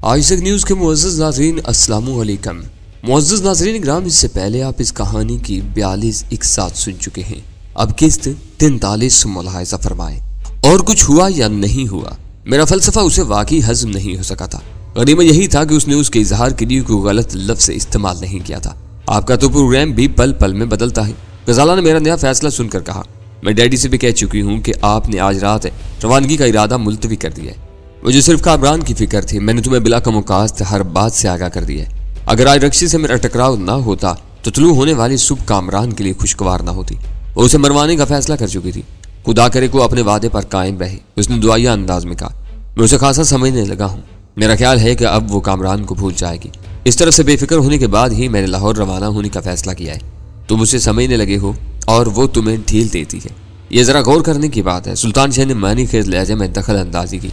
आज तक न्यूज़ के मुअज़्ज़ज़ नाज़रीन अस्सलामु अलैकुम। मुअज़्ज़ज़ नाज़रीन ग्राम, इससे पहले आप इस कहानी की 42 एक साथ सुन चुके हैं। अब किस्त 43 मुलाहिज़ा फरमाएं। और कुछ हुआ या नहीं हुआ, मेरा फलसफा उसे वाकई हज़म नहीं हो सका था। गनीमत यही था कि उसने उसके इजहार के लिए कोई गलत लफ्ज़ इस्तेमाल नहीं किया था। आपका तो प्रोग्राम भी पल पल में बदलता है। गजाला ने मेरा नया फैसला सुनकर कहा, मैं डैडी से भी कह चुकी हूँ कि आपने आज रात रवानगी का इरादा मुलतवी कर दिया है। मुझे सिर्फ कामरान की फिक्र थी। मैंने तुम्हें बिला कमुकास्त हर बात से आगाह कर दिया है। अगर आज रक्शी से मेरा टकराव ना होता तो तुलू होने वाली सुबह कामरान के लिए खुशगवार ना होती। वो उसे मरवाने का फैसला कर चुकी थी। खुदा करे को अपने वादे पर कायम रहे, उसने दुआया अंदाज में कहा। मैं उसे खासा समझने लगा हूँ। मेरा ख्याल है कि अब वो कामरान को भूल जाएगी। इस तरह से बेफिक्र होने के बाद ही मैंने लाहौर रवाना होने का फैसला किया है। तुम उसे समझने लगे हो और वो तुम्हें ढील देती है। ये जरा गौर करने की बात है। सुल्तान शाह ने मानी खेज लहजे में दखल अंदाजी की।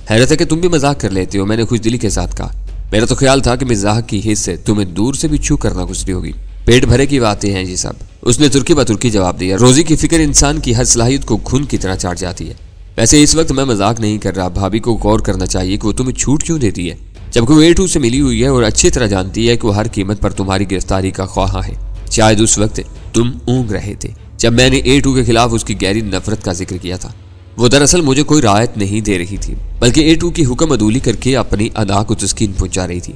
हैरत है कि तुम भी मजाक कर लेते हो, मैंने खुशदिली के साथ कहा। मेरा तो ख्याल था कि मिजाक की हिस्स से तुम्हें दूर से भी छू करना गुजरी होगी। पेट भरे की बातें हैं जी सब, उसने तुर्की बतुर्की जवाब दिया। रोजी की फिक्र इंसान की हर सलाहियत को खून की तरह चाट जाती है। वैसे इस वक्त मैं मजाक नहीं कर रहा। भाभी को गौर करना चाहिए कि वो तुम्हें छूट क्यों देती है, जबकि वो A2 से मिली हुई है और अच्छी तरह जानती है कि वो हर कीमत पर तुम्हारी गिरफ्तारी का ख्वाहा है। शायद उस वक्त तुम ऊँग रहे थे जब मैंने A2 के खिलाफ उसकी गहरी नफरत का जिक्र किया था। वो दरअसल मुझे कोई रायत नहीं दे रही थी, बल्कि A2 की हुक्म अदूली करके अपनी अदा को तस्कीन पहुंचा रही थी।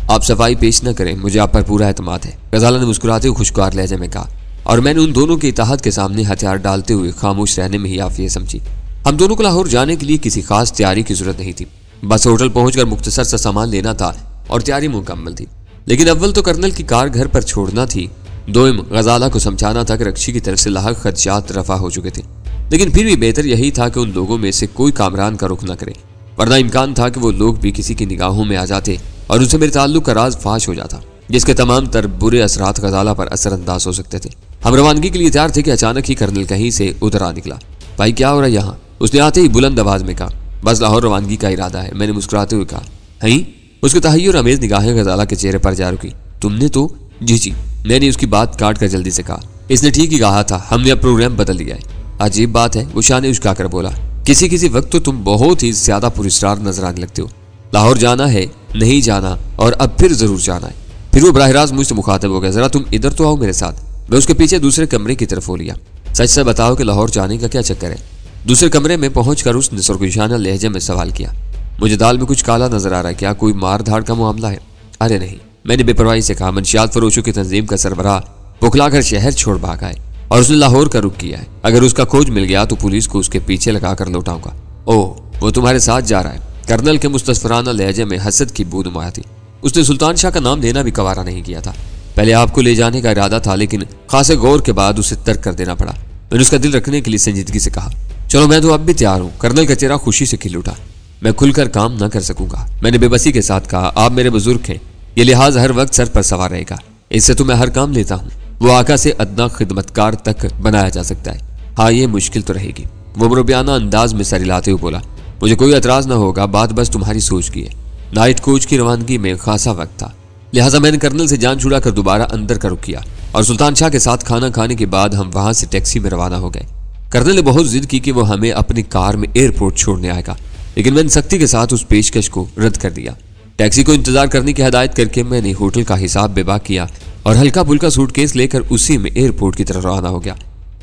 आप सफाई पेश न करें, मुझे आप पर पूरा एतमाद है, गजाला ने मुस्कुराते हुए खुशगवार लहजे में कहा। और मैंने उन दोनों के इत्तेहाद के सामने हथियार डालते हुए खामोश रहने में ही आफियत समझी। हम दोनों को लाहौर जाने के लिए किसी खास तैयारी की जरूरत नहीं थी। बस होटल पहुंचकर मुख्तसर सा सामान लेना था और तैयारी मुकम्मल थी। लेकिन अव्वल तो कर्नल की कार घर पर छोड़ना थी, दोम गजाला को समझाना था कि रक्षी की तरफ से लाहक खदशात रफा हो चुके थे। लेकिन फिर भी बेहतर यही था कि उन लोगों में से कोई कामरान का रुख न करे, वरना इम्कान था कि वो लोग भी किसी की निगाहों में आ जाते और उनसे मेरे ताल्लुक का राज फाश हो जाता, जिसके तमाम तर बुरे असरात गजाला पर असरअंदाज हो सकते थे। हम रवानगी के लिए तैयार थे कि अचानक ही कर्नल कहीं से उधर आ निकला। भाई क्या हो रहा है यहाँ, उसने आते ही बुलंद आवाज में कहा। बस लाहौर रवानगी का इरादा है, मैंने मुस्कुराते हुए कहा। हई, उसके तहय्युर अमेज निगाहें गजाला के चेहरे पर जा रुकी। तुमने तो? जी, मैंने उसकी बात काट कर जल्दी से कहा। इसने ठीक ही कहा था, हमने अब प्रोग्राम बदल लिया है। अजीब बात है, वो शाह ने उचका बोला। किसी वक्त तो तुम बहुत ही ज्यादा पुरस्कार नजर आने लगते हो। लाहौर जाना है, नहीं जाना और अब फिर जरूर जाना है। फिर वो बराह रास्त मुझसे मुखातिब हो गया। जरा तुम इधर तो आओ मेरे साथ। मैं उसके पीछे दूसरे कमरे की तरफ हो लिया। सच से बताओ कि लाहौर जाने का क्या चक्कर है? दूसरे कमरे में पहुंचकर उसने सरगोशाना लहजे में सवाल किया। मुझे दाल में कुछ काला नजर आ रहा है, क्या कोई मार धाड़ का मामला है? अरे नहीं, मैंने बेपरवाही से कहा। मंशियात फरोशों की तंजीम का सरबराह बुखलाकर शहर छोड़ भागा है और उसने लाहौर का रुख किया है। अगर उसका खोज मिल गया तो पुलिस को उसके पीछे लगाकर लौटाऊंगा। ओह, वो तुम्हारे साथ जा रहा है? कर्नल के मुस्तफराना लहजे में हसद की बू नुमाया थी। उसने सुल्तान शाह का नाम लेना भी गवारा नहीं किया था। पहले आपको ले जाने का इरादा था, लेकिन खासे गौर के बाद उसे तर्क कर देना पड़ा। मैंने उसका दिल रखने के लिए संजीदगी से कहा, चलो मैं तो अब भी तैयार हूँ। कर्नल का चेहरा खुशी से खिल उठा। मैं खुलकर काम न कर सकूंगा, मैंने बेबसी के साथ कहा। आप मेरे बुजुर्ग हैं, ये लिहाज हर वक्त सर पर सवार रहेगा। इससे तो मैं हर काम लेता हूँ। वो आका से अदना खिदमतकार तक बनाया जा सकता है। हाँ, ये मुश्किल तो रहेगी, वो मुरब्बियाना अंदाज में सर हिलाते हुए बोला। मुझे कोई एतराज ना होगा, बात बस तुम्हारी सोच की है। नाइट कोच की रवानगी में खासा वक्त था, लिहाजा मैंने कर्नल से जान छुड़ा कर दोबारा अंदर का रुख किया और सुल्तान शाह के साथ खाना खाने के बाद हम वहां से टैक्सी में रवाना हो गए। कर्नल ने बहुत जिद की कि वो हमें अपनी कार में एयरपोर्ट छोड़ने आएगा, लेकिन मैंने सख्ती के साथ उस पेशकश को रद्द कर दिया। टैक्सी को इंतजार करने की हिदायत करके मैंने होटल का हिसाब बेबाक किया और हल्का फुल्का सूटकेस लेकर उसी में एयरपोर्ट की तरफ रवाना हो गया।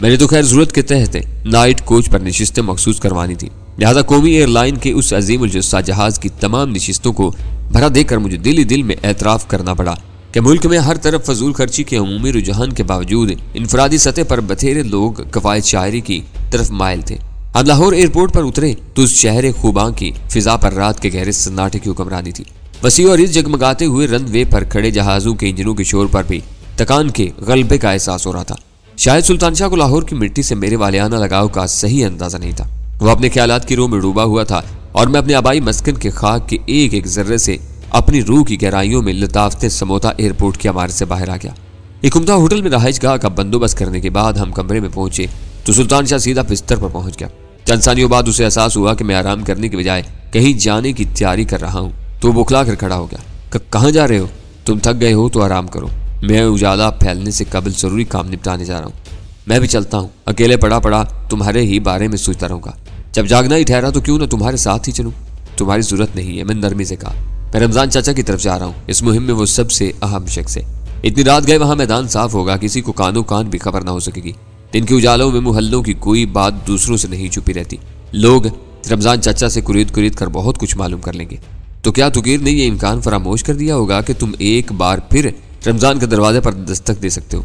मैंने तो खैर जरूरत के तहत नाइट कोच पर नशिस्तें मखसूस करवानी थी, लिहाजा कौमी एयरलाइन के उस अजीमुल जुस्सा जहाज की तमाम नशिस्तों को भरा देकर मुझे दिल ही दिल में एतराफ़ करना पड़ा कि मुल्क में हर तरफ फजूल खर्ची के अमूमी रुझान के बावजूद इनफरादी सतह पर बथेरे लोग कवायद शायरी की तरफ मायल थे। हम लाहौर एयरपोर्ट पर उतरे तो उस शहर खूबा की फिजा पर रात के गहरे सन्नाटे की हुक्मरानी थी। वसी और इस जगमगाते हुए रनवे पर खड़े जहाजों के इंजनों के शोर पर भी तकान के गलबे का एहसास हो रहा था। शायद सुल्तान शाह को लाहौर की मिट्टी से मेरे वालियाना लगाव का सही अंदाजा नहीं था। वो अपने ख्यालात की रूह में डूबा हुआ था और मैं अपने आबाई मस्कन के खाक के एक एक जर्रे से अपनी रूह की गहराइयों में लताफते समोता एयरपोर्ट की इमारत से बाहर आ गया। एक उम्दा होटल में रहायशगाह का बंदोबस्त करने के बाद हम कमरे में पहुंचे तो सुल्तान शाह सीधा बिस्तर पर पहुंच गया। चंद सानियों बाद उसे एहसास हुआ कि मैं आराम करने के बजाय कहीं जाने की तैयारी कर रहा हूँ, तो बुखला कर खड़ा हो गया। कहाँ जा रहे हो? तुम थक गए हो तो आराम करो, मैं उजाला फैलने से कबल जरूरी काम निपटाने जा रहा हूँ। मैं भी चलता हूँ, अकेले पड़ा तुम्हारे ही बारे में सोचता रहूंगा। जब जागना ही ठहरा तो क्यों ना तुम्हारे साथ ही चलूं। तुम्हारी जरूरत नहीं है, मैंने नरमी से कहा। मैं रमजान चाचा की तरफ जा रहा हूँ। इस मुहिम में वो सबसे अहम शख्स है। इतनी रात गए वहां मैदान साफ होगा, किसी को कानों कान भी खबर ना हो सकेगी। दिन के उजालों में मुहल्लों की कोई बात दूसरों से नहीं छुपी रहती। लोग रमजान चाचा से कुरीद कुरीद कर बहुत कुछ मालूम कर लेंगे। तो क्या तुकीर ने ये इम्कान फरामोश कर दिया होगा कि तुम एक बार फिर रमजान के दरवाजे पर दस्तक दे सकते हो?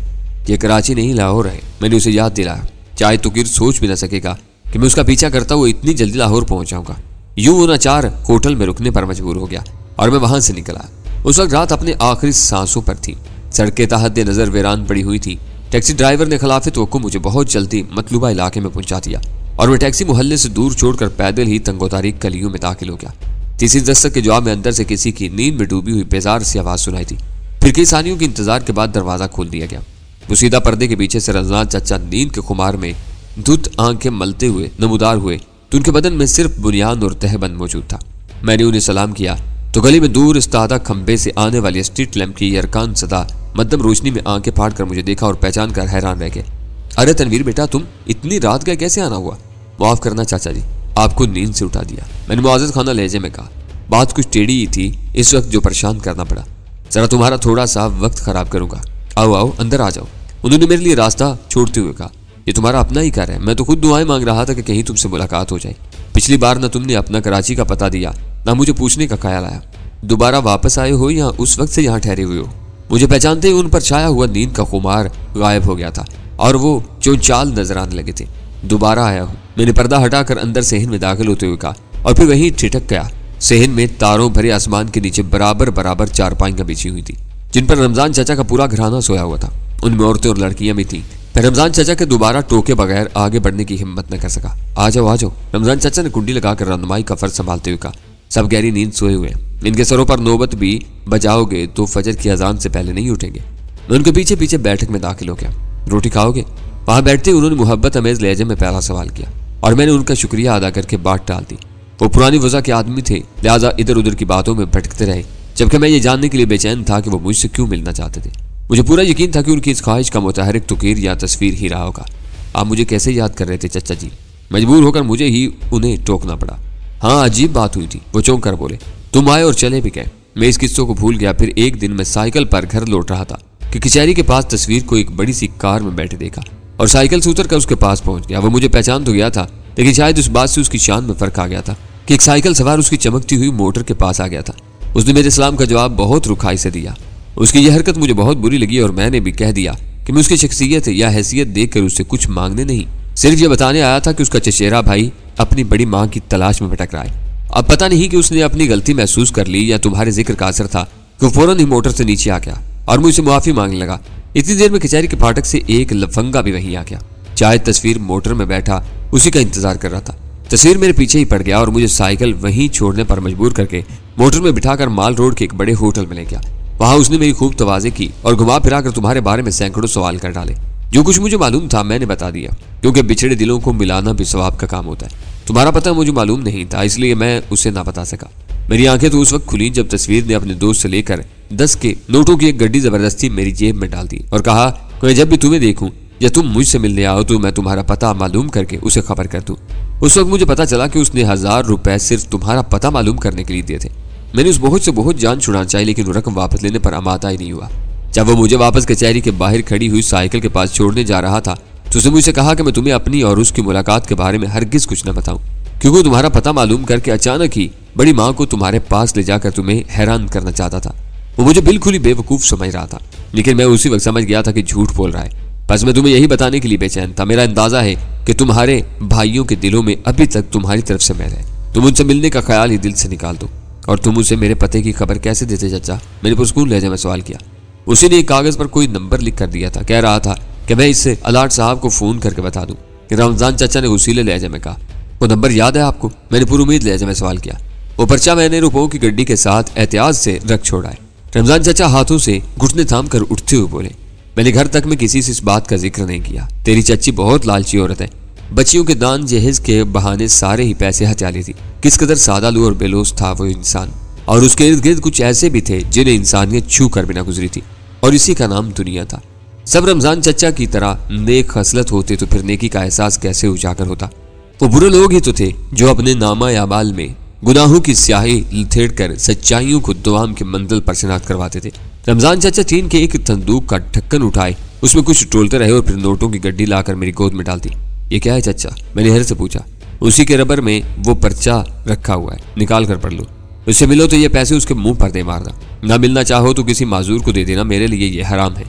ये कराची नहीं लाहौर है। मैंने उसे याद दिलाया। चाहे तुकीर सोच भी ना सकेगा कि मैं उसका पीछा करता हुआ इतनी जल्दी लाहौर पहुंच जाऊंगा। यूं वो नाचार होटल में रुकने पर मजबूर हो गया और मैं वहां से निकला। उस वक्त रात अपने आखिरी सांसों पर थी। सड़कें तहत नजर वीरान पड़ी हुई थी। टैक्सी ड्राइवर ने खिलाफे तवक्कुओ मुझे बहुत जल्दी मतलूबा इलाके में पहुंचा दिया और मैं टैक्सी मोहल्ले से दूर छोड़कर पैदल ही तंगोतारीख गलियों में दाखिल हो गया। तीसरी दस्तक के जवाब में अंदर से किसी की नींद में डूबी हुई बेजार सी आवाज सुनाई थी। फिर कई सानियों के इंतजार के बाद दरवाजा खोल दिया गया। वो सीधा पर्दे के पीछे से रमजान चाचा नींद के खुमार में धुत आंखें मलते हुए नमूदार हुए तो उनके बदन में सिर्फ बुनियाद और तहबंद मौजूद था। मैंने उन्हें सलाम किया तो गली में दूर इस्तादा खंबे से आने वाली स्ट्रीट लैंप की यरकान सदा मध्यम रोशनी में आंखें फाड़ कर मुझे देखा और पहचान कर हैरान रह गए। अरे तनवीर बेटा, तुम इतनी रात गए कैसे आना हुआ? माफ करना चाचा जी, आपको नींद से उठा दिया, मैंने मुआज़िज़ खाना लहजे में कहा। बात कुछ टेढ़ी ही थी इस वक्त जो परेशान करना पड़ा। जरा तुम्हारा थोड़ा सा वक्त खराब करूंगा। आओ आओ अंदर आ जाओ, उन्होंने मेरे लिए रास्ता छोड़ते हुए कहा। ये तुम्हारा अपना ही घर है। मैं तो खुद दुआएं मांग रहा था कि कहीं तुमसे मुलाकात हो जाए। पिछली बार ना तुमने अपना कराची का पता दिया, ना मुझे पूछने का ख्याल आया। दोबारा वापस आए हो या उस वक्त से यहाँ ठहरे हुए हो? मुझे पहचानते ही उन पर छाया हुआ नींद का खुमार गायब हो गया था और वो चौचाल नजर आने लगे थे। दोबारा आया हूँ, मैंने पर्दा हटाकर अंदर सहन में दाखिल होते हुए कहा और फिर वहीं ठिठक गया। सहन में तारों भरे आसमान के नीचे बराबर बराबर चारपाइयां बिछी हुई थी जिन पर रमजान चाचा का पूरा घराना सोया हुआ था। उनमें औरतें और लड़कियां भी थीं। मैं रमजान चाचा के दोबारा टोके बगैर आगे बढ़ने की हिम्मत न कर सका। आ जाओ आ जाओ, रमजान चाचा ने कुंडी लगाकर रहनुमाई का फर्ज संभालते हुए कहा। सब गहरी नींद सोए हुए हैं, इनके सरों पर नौबत भी बजाओगे तो फजर की अजान से पहले नहीं उठेंगे। मैं उनके पीछे पीछे बैठक में दाखिल हो गया। रोटी खाओगे? वहां बैठते उन्होंने मोहब्बत अमेज लहजे में पहला सवाल किया और मैंने उनका शुक्रिया अदा करके बात टाल दी। वो पुरानी वजह के आदमी थे, लिहाजा इधर उधर की बातों में भटकते रहे, जबकि मैं ये जानने के लिए बेचैन था कि वो मुझसे क्यों मिलना चाहते थे। मुझे पूरा यकीन था कि उनकी इस ख्वाहिश का मुतहरिक तुकीर या तस्वीर ही रहा होगा। आप मुझे कैसे याद कर रहे थे चचा जी? मजबूर होकर मुझे ही उन्हें टोकना पड़ा। हाँ, अजीब बात हुई थी, वो चौंक कर बोले। तुम आए और चले भी गए। मैं इस किस्सों को भूल गया। फिर एक दिन मैं साइकिल पर घर लौट रहा था कि कचहरी के पास तस्वीर को एक बड़ी सी कार में बैठे देखा और साइकिल से उतर कर उसके पास पहुंच गया। वो मुझे पहचान तो गया था, लेकिन शायद उस बात से उसकी शान में फर्क आ गया था कि एक साइकिल सवार उसकी चमकती हुई मोटर के पास आ गया था। उसने मेरे सलाम का जवाब बहुत रुखाई से दिया। उसकी यह हरकत मुझे बहुत बुरी लगी और मैंने भी कह दिया कि मैं उसकी शख्सियत या हैसियत देखकर उससे कुछ मांगने नहीं, सिर्फ ये बताने आया था कि उसका चचेरा भाई अपनी बड़ी माँ की तलाश में भटक रहा है। अब पता नहीं कि उसने अपनी गलती महसूस कर ली या तुम्हारे जिक्र का असर था कि वो फौरन ही मोटर से नीचे आ गया और मुझसे मुआफी मांगने लगा। इतनी देर में कचहरी के फाटक से एक लफंगा भी वहीं आ गया। चाहे तस्वीर मोटर में बैठा उसी का इंतजार कर रहा था। तस्वीर मेरे पीछे ही पड़ गया और मुझे साइकिल वहीं छोड़ने पर मजबूर करके मोटर में बिठाकर माल रोड के एक बड़े होटल में ले गया। वहां उसने मेरी खूब तवाज़े की और घुमा फिरा कर तुम्हारे बारे में सैकड़ों सवाल कर डाले। जो कुछ मुझे मालूम था मैंने बता दिया, क्योंकि बिछड़े दिलों को मिलाना भी सवाब का काम होता है। तुम्हारा पता मुझे मालूम नहीं था, इसलिए मैं उसे ना बता सका। मेरी आंखें तो उस वक्त खुली जब तस्वीर ने अपने दोस्त से लेकर 10 के नोटों की एक गड्डी जबरदस्ती मेरी जेब में डाल दी और कहा कि मैं जब भी तुम्हें देखूं या तुम मुझसे मिलने आओ तो मैं तुम्हारा पता मालूम करके उसे खबर कर दूं। उस वक्त मुझे पता चला कि उसने 1000 रुपए सिर्फ तुम्हारा पता मालूम करने के लिए दिए थे। मैंने उस बहुत से बहुत जान छुड़ाना चाहिए, लेकिन वो रकम वापस लेने पर आमादा ही नहीं हुआ। जब वो मुझे वापस कचहरी के बाहर खड़ी हुई साइकिल के पास छोड़ने जा रहा था तो उसने मुझसे कहा कि मैं तुम्हें अपनी और उसकी मुलाकात के बारे में हरगिज कुछ न बताऊं, क्योंकि तुम्हारा पता मालूम करके अचानक ही बड़ी माँ को तुम्हारे पास ले जाकर तुम्हें हैरान करना चाहता था। वो मुझे बिल्कुल ही बेवकूफ समझ रहा था, लेकिन मैं उसी वक्त समझ गया था कि झूठ बोल रहा है। बस मैं तुम्हें यही बताने के लिए बेचैन था। मेरा अंदाजा है कि तुम्हारे भाइयों के दिलों में अभी तक तुम्हारी तरफ से मैल है। तुम उनसे मिलने का ख्याल ही दिल से निकाल दो। और तुम उसे मेरे पते की खबर कैसे देते चाचा? मैंने पुरस्कून लहजे में सवाल किया। उसी ने एक कागज पर कोई नंबर लिख कर दिया था। कह रहा था कि मैं इससे अलाट साहब को फोन करके बता दूं। रमजान चाचा ने उसीले लहजे में कहा। वो नंबर याद है आपको? मैंने पुरुमीद लहजे में सवाल किया। वो पर्चा मैंने रुपयों की गड्डी के साथ एहतियात से रख छोड़ा है। रमजान चाचा हाथों से घुटने थाम कर उठते हुए बोले, मैंने घर तक में किसी से इस बात का जिक्र नहीं किया। तेरी चच्ची बहुत लालची औरत है। बच्चियों के दान जहेज के बहाने सारे ही पैसे हत्या ली थी। किस कदर सादालू और बेलोस था वो इंसान, और उसके इर्द गिर्द कुछ ऐसे भी थे जिन्हें इंसानियत छू कर बिना गुजरी थी, और इसी का नाम दुनिया था। सब रमजान चचा की तरह नेक खसलत होते तो फिर नेकी का एहसास कैसे उजागर होता। वो बुरे लोग ही तो थे जो अपने नामा यामाल में गुनाहों की स्याही लथेड़ कर सच्चाइयों को दुआम के मंजिल पर शनाख्त करवाते थे। रमजान चाचा टीन के एक तंदूक का ढक्कन उठाए, उसमें कुछ टोलते रहे और फिर नोटों की गड्डी लाकर मेरी गोद में डाल दी। ये क्या है चाचा? मैंने हैरत से पूछा। उसी के रबर में वो पर्चा रखा हुआ है, निकाल कर पढ़ लो। उससे मिलो तो ये पैसे उसके मुंह पर दे मारना, ना मिलना चाहो तो किसी माजूर को दे देना, मेरे लिए ये हराम है।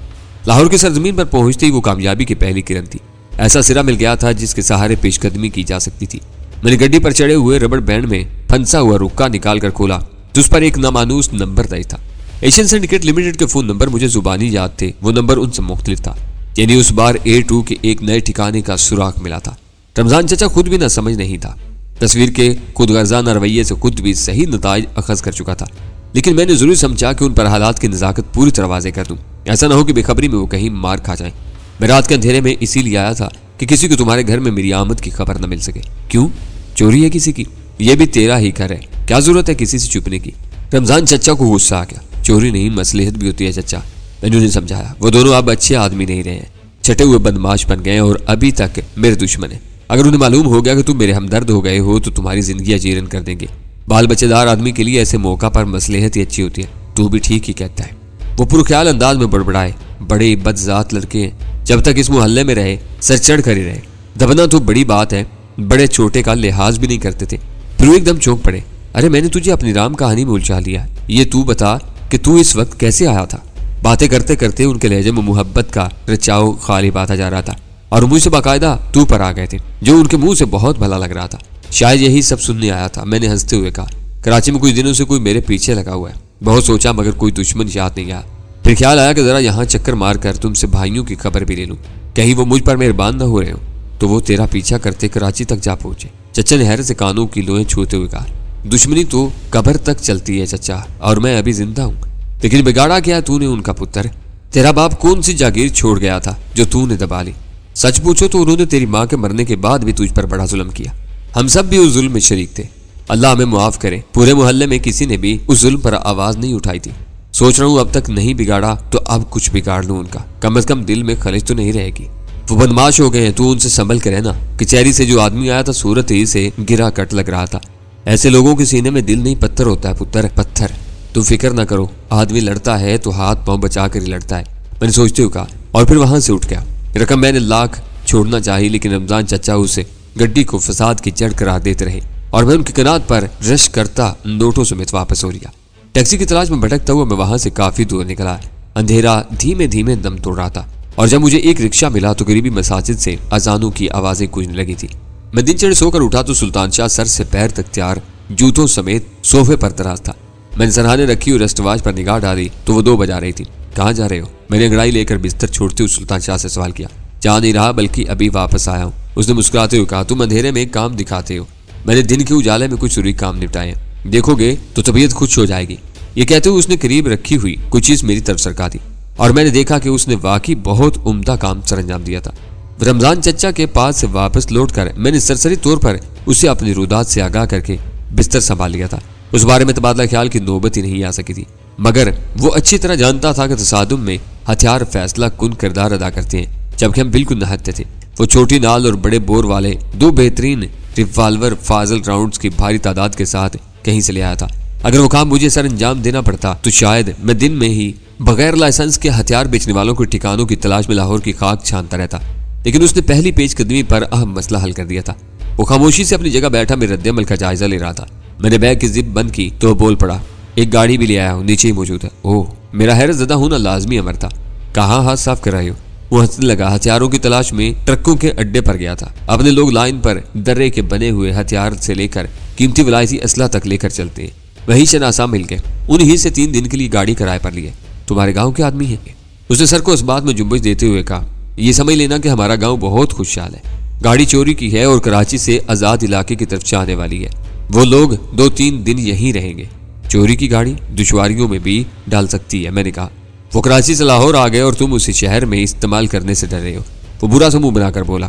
लाहौर की सरजमीन पर पहुंचते ही वो कामयाबी की पहली किरण थी। ऐसा सिरा मिल गया था जिसके सहारे पेशकदमी की जा सकती थी। मैंने गड्डी पर चढ़े हुए रबड़ बैंड में फंसा हुआ रुक्का निकाल कर खोला, जिस पर एक नामानूस नंबर तय था। एशियन सिंडिकेट लिमिटेड के फोन नंबर मुझे जुबानी याद थे, वो नंबर उनसे मुख्तलिफ था। यानी उस बार A2 के एक नए ठिकाने का सुराग मिला था। रमजान चाचा खुद भी ना समझ नहीं था, तस्वीर के खुदगर्जाना रवैये से खुद भी सही नताइज अखज कर चुका था, लेकिन मैंने जरूर समझा कि उन पर हालात की नजाकत पूरी तरह वाज़े कर दूं, ऐसा ना हो कि बेखबरी में वो कहीं मार खा जाए। मैं रात के अंधेरे में इसीलिए आया था कि किसी को तुम्हारे घर में मेरी आमद की खबर न मिल सके। क्यों? चोरी है किसी की? ये भी तेरा ही घर है, क्या जरूरत है किसी से छुपने की? रमजान चचा को गुस्सा आ गया। चोरी नहीं, मसलहत भी होती है चचा, मैंने उन्हें समझाया। वो दोनों अब अच्छे आदमी नहीं रहे हैं, छटे हुए बदमाश बन गए और अभी तक मेरे दुश्मन है। अगर उन्हें मालूम हो गया कि तुम मेरे हमदर्द हो गए हो तो तुम्हारी जिंदगी अजीरन कर देंगे। बाल बच्चेदार आदमी के लिए ऐसे मौका पर मसलहत ही अच्छी होती है। तू भी ठीक ही कहता है। वो पुरख्याल अंदाज में बड़बड़ाए। बड़े बदजात लड़के हैं, जब तक इस मोहल्ले में रहे सर चढ़ कर ही रहे। दबना तो बड़ी बात है, बड़े छोटे का लिहाज भी नहीं करते थे। फिर वो एकदम चौंक पड़े। अरे मैंने तुझे अपनी राम कहानी में उलझा लिया, ये तू बता कि तू इस वक्त कैसे आया था? बातें करते करते उनके लहजे में मोहब्बत का रचाव खाली आता जा रहा था और मुझसे बाकायदा तू पर आ गए थे, जो उनके मुंह से बहुत भला लग रहा था। शायद यही सब सुनने आया था। मैंने हंसते हुए कहा, कराची में कुछ दिनों से कोई मेरे पीछे लगा हुआ है। बहुत सोचा मगर कोई दुश्मन याद नहीं आया। फिर ख्याल आया कि जरा यहाँ चक्कर मार कर तुमसे भाइयों की खबर भी ले लूं, कहीं वो मुझ पर मेहरबान न हो रहे हो। तो वो तेरा पीछा करते कराची तक जा पहुंचे। चचा ने हैरत से कानों की लोहें छूते हुए कहा, दुश्मनी तो कब्र तक चलती है चचा, और मैं अभी जिंदा हूँ। लेकिन बिगाड़ा क्या तूने उनका पुत्र? तेरा बाप कौन सी जागीर छोड़ गया था जो तूने दबा ली? सच पूछो तो उन्होंने तेरी माँ के मरने के बाद भी तुझ पर बड़ा जुल्म किया। हम सब भी उस जुल्म में शरीक थे। अल्लाह हमें मुआफ करे, पूरे मोहल्ले में किसी ने भी उस जुल्म पर आवाज नहीं उठाई थी। सोच रहा हूँ अब तक नहीं बिगाड़ा तो अब कुछ बिगाड़ लूं उनका, कम से कम दिल में खलिश तो नहीं रहेगी। वो बदमाश हो गए हैं, तू उनसे संभल के रहना। कचहरी से जो आदमी आया था सूरत ही से गिरा कट लग रहा था। ऐसे लोगों के सीने में दिल नहीं पत्थर होता है पुत्र, पत्थर। तुम फिक्र ना करो, आदमी लड़ता है तो हाथ पांव बचा कर ही लड़ता है, मैंने सोचते हुए कहा, और फिर वहां से उठ गया। रकम मैंने लाख छोड़ना चाहिए, लेकिन रमजान चचा उसे गड्डी को फसाद की जड़ करार देते रहे और मैं उनकी कनात पर रश करता नोटों समेत वापस हो लिया। टैक्सी की तलाश में भटकता हुआ मैं वहां से काफी दूर निकला। अंधेरा धीमे धीमे दम तोड़ रहा था और जब मुझे एक रिक्शा मिला तो करीबी मसाजिद से अजानों की आवाजें गूंजने लगी थी। मैं दिन चढ़े सोकर उठा तो सुल्तान शाह सर से पैर तक तैयार, जूतों समेत सोफे पर दराज था। मैंने सरहाने रखी हुई रस्टवाज पर निगाह डाली तो वो 2 बजा रही थी। कहाँ जा रहे हो? मैंने अंगड़ाई लेकर बिस्तर छोड़ते हुए सुल्तान शाह से सवाल किया। जा नहीं रहा, बल्कि अभी वापस आया हूँ, उसने मुस्कुराते हुए कहा। तुम अंधेरे में काम दिखाते हो, मैंने दिन के उजाले में कुछ जरूरी काम निपटाए, देखोगे तो तबीयत खुश हो जाएगी। ये कहते हुए उसने करीब रखी हुई कुछ चीज मेरी तरफ सरका दी और मैंने देखा कि उसने वाकई बहुत उम्दा काम सरंजाम दिया था। रमजान चचा के पास से वापस लौटकर मैंने सरसरी तौर पर उसे अपनी रुदात से आगाह करके बिस्तर संभाल लिया था। उस बारे में तबादला ख्याल की नौबत ही नहीं आ सकी थी, मगर वो अच्छी तरह जानता था कि तसादुम में हथियार फैसला कुन किरदार अदा करते हैं, जबकि हम बिल्कुल नहत्ते थे। वो छोटी नाल और बड़े बोर वाले 2 बेहतरीन रिवाल्वर फाजल राउंड्स की भारी तादाद के साथ कहीं से ले आया था। अगर वो काम मुझे सर अंजाम देना पड़ता तो शायद मैं दिन में ही बगैर लाइसेंस के हथियार बेचने वालों के ठिकानों की तलाश में लाहौर की खाक छानता रहता, लेकिन उसने पहली पेशकदमी पर अहम मसला हल कर दिया था। वो खामोशी से अपनी जगह बैठा मेरे रद्द-ए-अमल का जायजा ले रहा था। मैंने बैग की जिप बंद की तो बोल पड़ा, एक गाड़ी भी ले आया हूँ, नीचे ही मौजूद है। ओह, मेरा हैरत ज़दा होना लाजमी अमर था। कहाँ हाथ साफ कर रहे हो? वो हंसने लगा। हथियारों की तलाश में ट्रकों के अड्डे पर गया था। अपने लोग लाइन पर दर्रे के बने हुए हथियार से लेकर कीमती विलायती असला तक लेकर चलते हैं। वही शनासा मिल गए, उन्हीं से 3 दिन के लिए गाड़ी किराए पर लिए। तुम्हारे गांव के आदमी हैं? उसने सर को इस बात में जुम्बश देते हुए कहा, ये समझ लेना कि हमारा गांव बहुत खुशहाल है। गाड़ी चोरी की है और कराची से आजाद इलाके की तरफ जाने वाली है। वो लोग 2-3 दिन यहीं रहेंगे। चोरी की गाड़ी दुश्वारियों में भी डाल सकती है, मैंने कहा। वो कराची से लाहौर आ गए और तुम उसे शहर में इस्तेमाल करने से डर रहे हो। वो बुरा सा मुंह बनाकर बोला,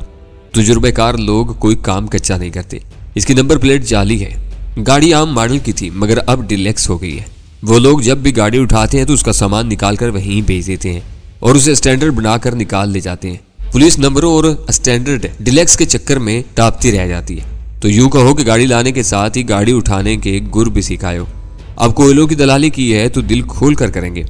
तजुर्बेकार लोग कोई काम कच्चा नहीं करते। इसकी नंबर प्लेट जाली है। गाड़ी आम मॉडल की थी मगर अब डिलेक्स हो गई है। वो लोग जब भी गाड़ी उठाते हैं तो उसका सामान निकाल कर वहीं भेज देते हैं और उसे स्टैंडर्ड बनाकर निकाल ले जाते हैं। पुलिस नंबरों और स्टैंडर्ड डिलेक्स के चक्कर में टापती रह जाती है। तो यूं कहो कि गाड़ी लाने के साथ ही गाड़ी उठाने के गुर भी सिखाए हो। अब कोयलों की दलाली की है तो दिल खोल कर करेंगे।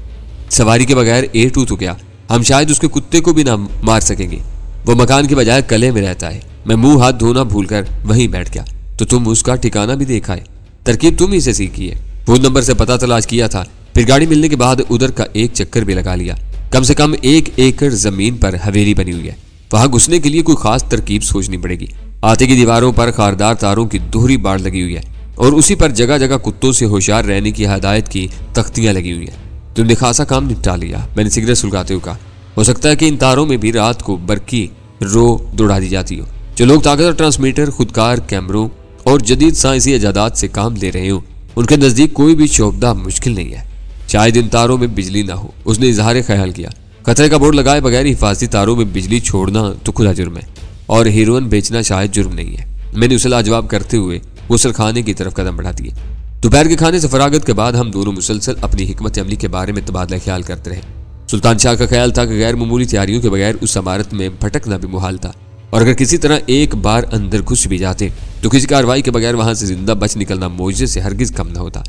सवारी के बगैर A2 तो क्या, हम शायद उसके कुत्ते को भी ना मार सकेंगे। वो मकान के बजाय कले में रहता है। मैं मुंह हाथ धोना भूलकर वहीं बैठ गया। तो तुम उसका ठिकाना भी देखा है, तरकीब तुम ही से सीखी है। फोन नंबर से पता तलाश किया था, फिर गाड़ी मिलने के बाद उधर का एक चक्कर भी लगा लिया। कम से कम 1 एकड़ जमीन पर हवेली बनी हुई है, वहां घुसने के लिए कोई खास तरकीब सोचनी पड़ेगी। आते की दीवारों पर खारदार तारों की दोहरी बाड़ लगी हुई है और उसी पर जगह जगह कुत्तों से होशियार रहने की हदायत की तख्तियां लगी हुई है। तुमने खासा काम निपटा लिया, मैंने सिगरेट सुलगाते हुए कहा। हो सकता है कि इन तारों में भी रात को बरकी रो दौड़ा दी जाती हो। जो लोग ताकतवर ट्रांसमीटर, खुदकार कैमरों और जदीद साइंसी इजादात से काम ले रहे हो, उनके नजदीक कोई भी शोबदा मुश्किल नहीं है। शायद इन तारों में बिजली ना हो, उसने इजहार ख्याल किया। खतरे का बोर्ड लगाए बगैर हिफाजती तारों में बिजली छोड़ना तो खुदा जुर्म है और हेरोइन बेचना शायद जुर्म नहीं है। मैंने उसे लाजवाब करते हुए गुसल खाने की तरफ कदम बढ़ा दिए। दोपहर के खाने से फरागत के बाद हम दोनों मुसलसल अपनी हिकमत अमली के बारे में तबादला ख्याल करते रहे। सुल्तान शाह का ख्याल था कि गैर मामूली तैयारियों के बगैर उस इमारत में भटकना भी मुहाल था और अगर किसी तरह एक बार अंदर घुस भी जाते तो किसी कार्रवाई के बगैर वहां से जिंदा बच निकलना मौजे से हरगिज कम न होता।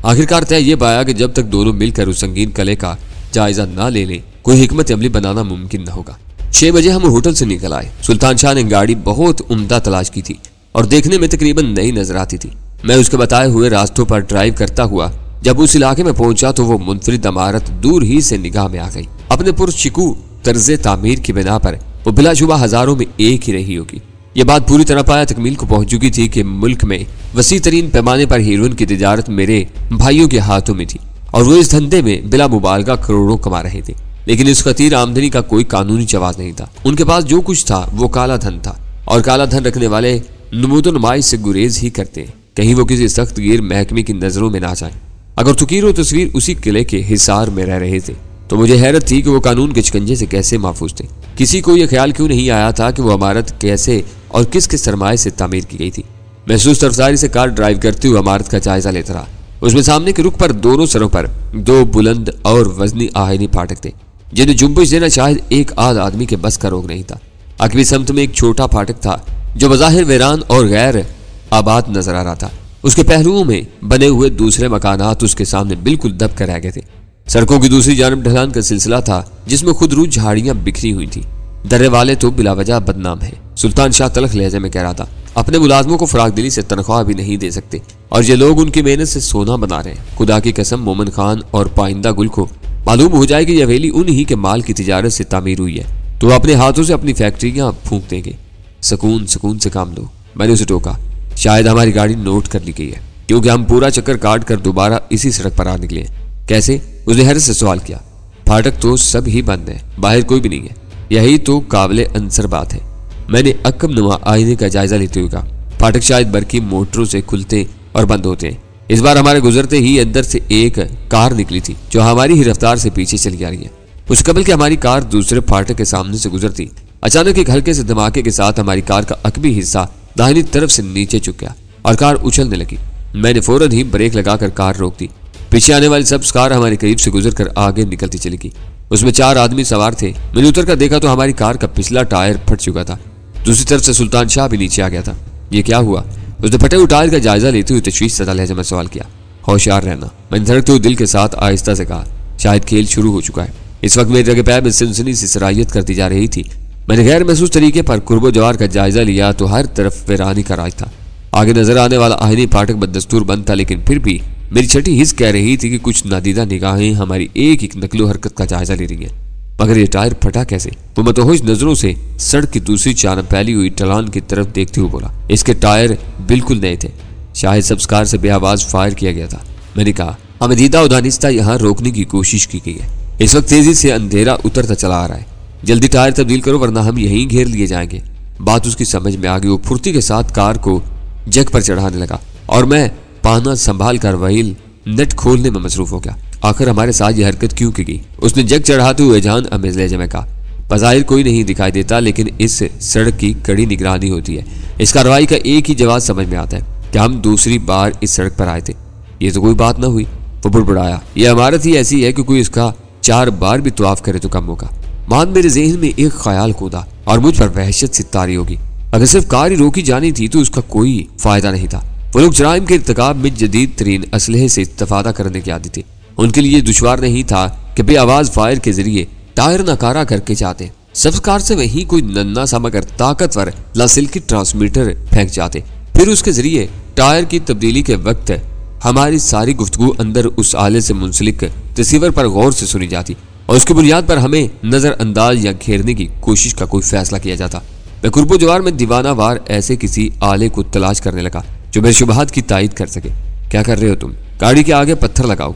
आखिरकार तय ये पाया कि जब तक दोनों मिलकर उस संगीन कले का जायजा ना ले लें, कोई हिकमत अमली बनाना मुमकिन न होगा। 6 बजे हम होटल से निकल आए। सुल्तान शाह ने गाड़ी बहुत उम्दा तलाश की थी और देखने में तकरीबन नई नजर आती थी। मैं उसके बताए हुए रास्तों पर ड्राइव करता हुआ जब उस इलाके में पहुंचा तो वो मुनफरिद इमारत दूर ही से निगाह में आ गई। अपने पुरशिकू तर्ज तामीर की बिना पर वो बिलाशुबा हजारों में एक ही रही होगी। ये बात पूरी तरह पाया तकमील को पहुंच चुकी थी कि मुल्क में वसी तरीन पैमाने पर हीरोइन की तिजारत मेरे भाइयों के हाथों में थी और वो इस धंधे में बिला मुबालगा करोड़ों कमा रहे थे। लेकिन इस खतीर आमदनी का कोई कानूनी जवाब नहीं था। उनके पास जो कुछ था वो काला धन था और काला धन रखने वाले नमूदो नुमाइश से गुरेज ही करते हैं, कहीं वो किसी सख्त गिर महकमे की नजरों में ना जाए। अगर तुकीर और तस्वीर उसी किले के हिसार में रह रहे थे तो मुझे हैरत थी कि वो कानून के शिकंजे से कैसे महफूज थे। किसी को यह ख्याल क्यों नहीं आया था कि वो इमारत कैसे और किसके सरमाए से तामीर की गई थी। महसूस रफ्तारी से कार ड्राइव करते हुए इमारत का जायजा लेता रहा। उसमें सामने के रुख पर दोनों सरों पर 2 बुलंद और वजनी आयनी फाटक थे जिन्हें जुम्बिश देना शायद एक आध आदमी के बस का रोग नहीं था। अगली समत में एक छोटा फाटक था जो बज़ाहिर वीरान और गैर आबाद नजर आ रहा था। उसके पहलुओं में बने हुए दूसरे मकानात उसके सामने बिल्कुल दब कर रह गए थे। सड़कों की दूसरी जानब ढलान का सिलसिला था जिसमें खुदरू झाड़ियां बिखरी हुई थी। दर्रे वाले तो बिलावजह बदनाम है। सुल्तान शाह तलख लहजे में कह रहा था, अपने मुलाजमों को फराग दिली से तनख्वाह भी नहीं दे सकते और ये लोग उनकी मेहनत से सोना बना रहे हैं। खुदा की कसम, मोमन खान और पाइंदा गुल को मालूम हो जाए कि यह हवेली उन्हीं के माल की तिजारत से तामीर हुई है तो अपने हाथों से अपनी फैक्ट्रियां फूंक देंगे। सुकून सुकून से काम लो। मैंने उसे टोका। शायद हमारी गाड़ी नोट कर ली गई है क्योंकि हम पूरा चक्कर काट कर दोबारा इसी सड़क पर आ निकले। कैसे? उसने हैरत से सवाल किया। फाटक तो सब ही बंद है, बाहर कोई भी नहीं है। यही तो काबिले अंसर बात है। मैंने अक्कम नुमा आईने का जायजा लेते हुए कहा, फाटक शायद बरकी मोटरों से खुलते और बंद होते हैं। इस बार हमारे गुजरते ही अंदर से एक कार निकली थी जो हमारी ही रफ्तार से पीछे चली जा रही है। उस कबल कि हमारी कार दूसरे फाटक के सामने से गुजरती, अचानक एक हल्के से धमाके के साथ हमारी कार का अकबी हिस्सा दाहिनी तरफ से नीचे झुक गया और कार उछलने लगी। मैंने फौरन ही ब्रेक लगाकर कार रोक दी। पीछे आने वाली सब्ज कार हमारे करीब से गुजरकर आगे निकलती चली गई। उसमें 4 आदमी सवार थे। मैंने उतर कर देखा तो हमारी कार का पिछला टायर फट चुका था। दूसरी तरफ से सुल्तान शाह भी नीचे आ गया था। ये क्या हुआ? उसने फटे हुए टायर का जायजा लेते हुए तशवीश सदा लहजे में सवाल किया। होशियार रहना, मैंने धड़कते हुए दिल के साथ आहिस्ता से कहा। शायद खेल शुरू हो चुका है। इस वक्त मेरे जगह पैर में सनसनी सी सराहियत करती जा रही थी। मैंने गैर महसूस तरीके पर कुर्बो जवार का जायजा लिया तो हर तरफ वीरानी का राज था। आगे नजर आने वाला आहिनी फाटक बदस्तूर बंद था, लेकिन फिर भी मेरी छठी हिस्स कह रही थी कि कुछ नादीदा निगाहें हमारी एक एक नकलो हरकत का जायजा ले रही हैं। मगर ये टायर फटा कैसे? वो मतहोश नजरों से सड़क की दूसरी चानब फैली हुई ढलान की तरफ देखते हुए बोला, इसके टायर बिल्कुल नए थे। शायद सब्सकार से बेआवाज फायर किया गया था। मैंने कहा, अमदीदा उदानिस्ता यहाँ रोकने की कोशिश की गई है। इस वक्त तेजी से अंधेरा उतरता चला आ रहा है। जल्दी टायर तब्दील करो वरना हम यहीं घेर लिए जाएंगे। बात उसकी समझ में आ गई। वो फुर्ती के साथ कार को जग पर चढ़ाने लगा और मैं पाना संभाल कर व्हील नट खोलने में मसरूफ हो गया। आखिर हमारे साथ ये हरकत क्यों की गई? उसने जग चढ़ाते हुए जान अमेज लहजे में कहा, बज़ाहिर कोई नहीं दिखाई देता, लेकिन इस सड़क की कड़ी निगरानी होती है। इस कार्रवाई का एक ही जवाब समझ में आता है कि हम दूसरी बार इस सड़क पर आए थे। ये तो कोई बात ना हुई। वो बुड़बुड़ाया, यह इमारत ही ऐसी है कि कोई इसका 4 बार भी तवाफ करे तो कम होगा। मान मेरे जहन में एक ख्याल कूदा और मुझ पर वहशत सी तारी होगी। अगर सिर्फ कार ही रोकी जानी थी तो उसका कोई फायदा नहीं था। वो लोग जराइम के इर्तिकाब में जदीद तरीन असलहे से इस्तेफादा करने के आदी थे। उनके लिए दुश्वार नहीं था कि बेआवाज फायर के जरिए टायर नकारा करके जाते, सब्ज कार से वही कोई नन्ना सा मगर ताकतवर लासिल्की ट्रांसमीटर फेंक जाते, फिर उसके जरिए टायर की तब्दीली के वक्त हमारी सारी गुफ्तगू अंदर उस आले से मुंसलिक रिसीवर पर गौर से सुनी जाती और उसकी बुनियाद पर हमें नजरअंदाज या घेरने की कोशिश का कोई फैसला किया जाता। मैं कुर्बो जवार में दीवाना वार ऐसे किसी आले को तलाश करने लगा जो मेरे शुबहात की तायद कर सके। क्या कर रहे हो तुम? गाड़ी के आगे पत्थर लगाओ,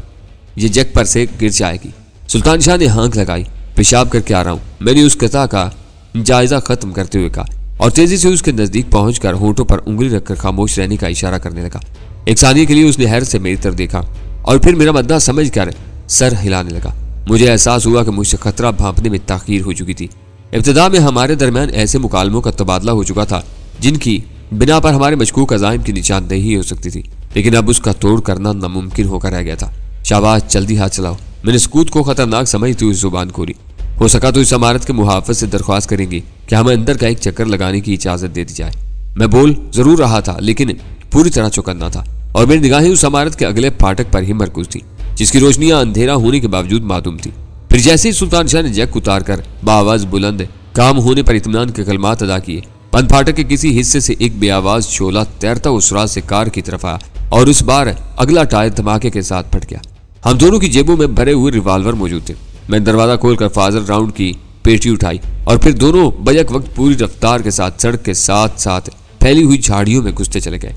ये जैक पर से गिर जाएगी। सुल्तान शाह ने हाँक लगाई। पेशाब करके आ रहा हूँ, मैंने उस कथा का जायजा खत्म करते हुए कहा और तेजी से उसके नजदीक पहुंचकर होंठों पर उंगली रखकर खामोश रहने का इशारा करने लगा। एक सानिये के लिए उसने हैरत से मेरी तरफ देखा और फिर मेरा मद्दा समझकर सर हिलाने लगा। मुझे एहसास हुआ कि मुझसे खतरा भांपने में ताखीर हो चुकी थी। इब्तिदा में हमारे दरमियान ऐसे मुकालमों का तबादला हो चुका था जिनकी बिना पर हमारे मशकूक अज़ाइम की निशानदेही हो सकती थी, लेकिन अब उसका तोड़ करना नामुमकिन होकर रह गया था। शाबाश, जल्दी हाथ चलाओ। मैंने सकूत को खतरनाक समझती हुई जुबान खोली। हो सका तो इस इमारत के मुहाफ़िज़ से दरख्वास्त करेंगी कि हमें अंदर का एक चक्कर लगाने की इजाज़त दे दी जाए। मैं बोल जरूर रहा था लेकिन पूरी तरह चौकन्ना था और मेरी निगाहें उस इमारत के अगले फाटक पर ही मरकूज थी जिसकी रोशनियां अंधेरा होने के बावजूद मादूम थी। फिर जैसे ही सुल्तान शाह ने जैक उतार कर बाआवाज बुलंद काम होने पर इत्मीनान के कलमात अदा किए, बंद फाटक के किसी हिस्से से एक बेआवाज शोला तैरता उस रात से कार की तरफ आया और उस बार अगला टायर धमाके के साथ फट गया। हम दोनों की जेबों में भरे हुए रिवाल्वर मौजूद थे। मैं दरवाजा खोलकर फाजल राउंड की पेटी उठाई और फिर दोनों बजक वक्त पूरी रफ्तार के साथ सड़क के साथ साथ फैली हुई झाड़ियों में घुसते चले गए।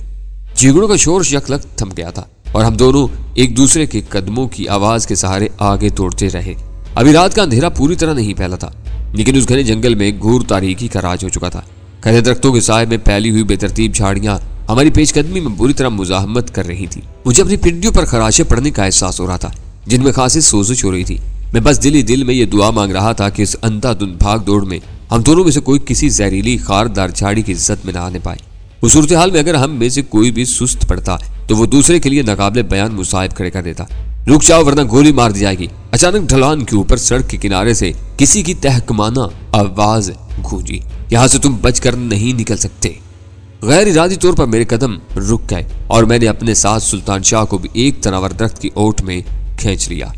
जीगड़ों का शोर यकलक थम गया था और हम दोनों एक दूसरे के कदमों की आवाज के सहारे आगे दौड़ते रहे। अभी रात का अंधेरा पूरी तरह नहीं फैला था, लेकिन उस घने जंगल में घूर तारीकी का राज हो चुका था। खड़े दरख्तों के साए में फैली हुई बेतरतीब झाड़ियां हमारी पेशकदमी में बुरी तरह मुजाहमत कर रही थी। मुझे अपनी पिंडियों पर खराशे पड़ने का एहसास हो रहा था, जिनमें खासी सोजिश हो रही थी। मैं बस दिल ही दिल में ये दुआ मांग रहा था कि इस अंधाधुंध भाग दौड़ में हम दोनों में से कोई किसी जहरीली खारदार झाड़ी की इज्जत में ना आने पाए। उस सूरत हाल में अगर हम में से कोई भी सुस्त पड़ता तो वो दूसरे के लिए नाकाबिले बयान मुसाहिब खड़े कर देता। रुक जाओ वरना गोली मार दी जाएगी। अचानक ढलान के ऊपर सड़क के किनारे से किसी की तहकमाना आवाज गूंजी, यहाँ से तुम बचकर नहीं निकल सकते। गैर इरादी तौर पर मेरे कदम रुक गए और मैंने अपने साथ सुल्तान शाह को भी एक तनावर दरख्त की ओट में खींच लिया।